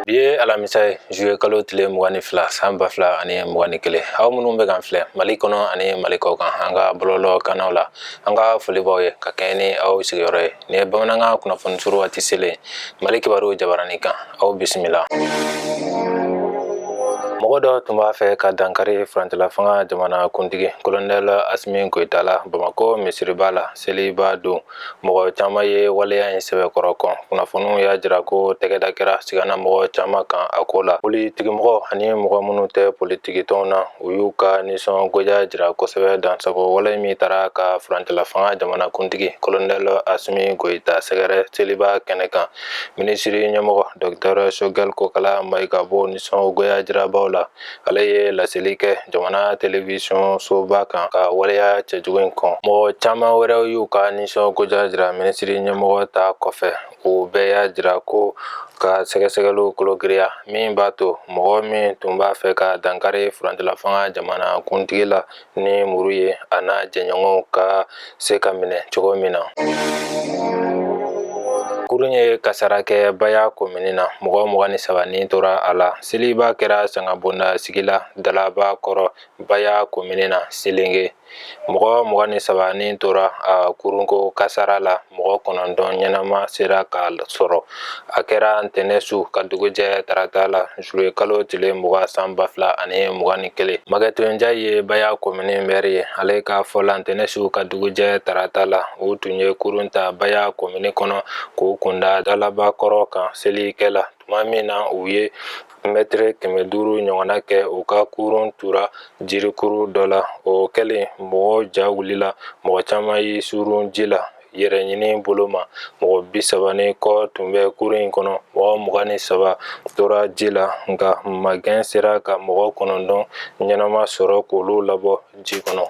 Bi ye alamisa ye juillet kalo tile 22 san 2021 aw minnu bɛ kan filɛ Mali kɔnɔ ani Mali kɔ kan an ka bɔlɔlɔ kannaw la an ka foli b'aw ye ka kɛɲɛ ni aw sigiyɔrɔ ye ni bamanankan kunnafoni suru waati selen Mali kibaru jabarani kan aw bisimila. Mɔgɔ dɔ tun b'a fɛ ka dankari Faransila fanga jamana kuntigi Colonel Asimi Goita la Bamako misiriba la seliba don mɔgɔ caman ye waleya in sɛbɛkɔrɔ kɔn kunnafoniw y'a jira ko tɛgɛda kɛra sigana mɔgɔ caman kan a ko la politigimɔgɔ ani mɔgɔ minnu tɛ politigi tɔnw na u y'u ka nisɔngoya jira kosɛbɛ dansago wale min taara ka Faransila fanga jamana kuntigi Colonel Asimi Goita sɛgɛrɛ seliba kɛnɛ kan minisiri ɲɛmɔgɔ Dr Choguel Kokala Mayiga b'o nisɔngoya jirabaw la ale ye laseli kɛ jamana television soba kan ka waleya cɛjugu in kɔn mɔgɔ caman wɛrɛw y'u ka nisɔngoya jira minisiri ɲɛmɔgɔ ta kɔfɛ o bɛɛ y'a jira ko ka sɛgɛsɛgɛliw kologiriya min b'a to mɔgɔ min tun b'a fɛ ka dankari Faransila fanga jamana kuntigi la ni muru ye a n'a jɛɲɔgɔnw ka se ka minɛ cogo min na. Kurun ye kasara kɛ Baya komini na mɔgɔ 23 nin tora a la seliba kɛra sangabonda sigi la Dalaba kɔrɔ Baya komini na Selenge mɔgɔ 23 nin tora a kurunko kasara la mɔgɔ 9 ɲɛnama sera ka sɔrɔ a kɛra ntɛnɛ su ka dugujɛ tarata la juillet kalo tile 20 san 2021 Maguette ye Baya komini maire ye ale ka fɔ la ntɛnɛ su ka dugujɛ tarata la u tun ye kurun ta Baya komini kɔnɔ k'u kunda Dalaba kɔrɔ kan selikɛ la tuma min na u ye mètre 500 ɲɔgɔnna kɛ u ka kurun tura jirikuru dɔ la o kɛlen mɔgɔ ja wulila mɔgɔ caman yi surun ji la yɛrɛ ɲini bolo ma mɔgɔ 30 kɔ tun bɛ kurun in kɔnɔ mɔgɔ 23 tora ji la nka magɛn sera ka mɔgɔ 9 ɲɛnama sɔrɔ k'olu labɔ ji kɔnɔ.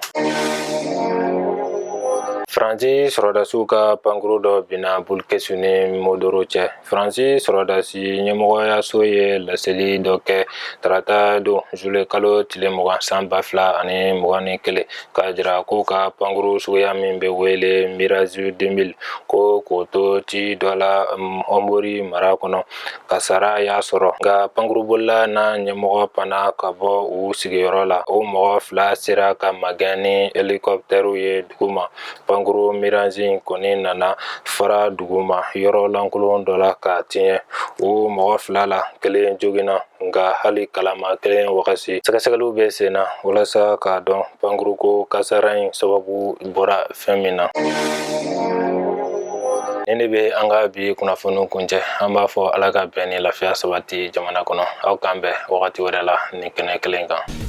Faransi sɔrɔdasiw ka pankuru dɔ binna Bulkesi ni Modoro cɛ. Faransi sɔrɔdasi ɲɛmɔgɔyaso ye laseli dɔ kɛ tarata don juillet kalo tile 20 san 2021 k'a jira ko ka pankuru suguya min bɛ wele Mirage 2000 ko k'o to ci dɔ la Ombori mara kɔnɔ kasara y'a sɔrɔ nka pankurubolila n'a ɲɛmɔgɔ panna ka bɔ u sigiyɔrɔ la o mɔgɔ 2 sera ka magɛn ni helicoptère ye duguma. Pankuru Mirage in kɔni nana fara duguma yɔrɔ lankolon dɔ la k'a tiɲɛ o mɔgɔ 2 la kelen joginna nka hali kalama kelen wagati sɛgɛsɛgɛliw bɛ sen na walasa k'a dɔn pankuruko kasara in sababu bɔra fɛn min na. Nin de bɛ an ka bi kunnafoniw kuncɛ an b'a fɔ Ala ka bɛn ni lafiya sabati jamana kɔnɔ aw k'an bɛn wagati wɛrɛ la nin kɛnɛ kelen kan.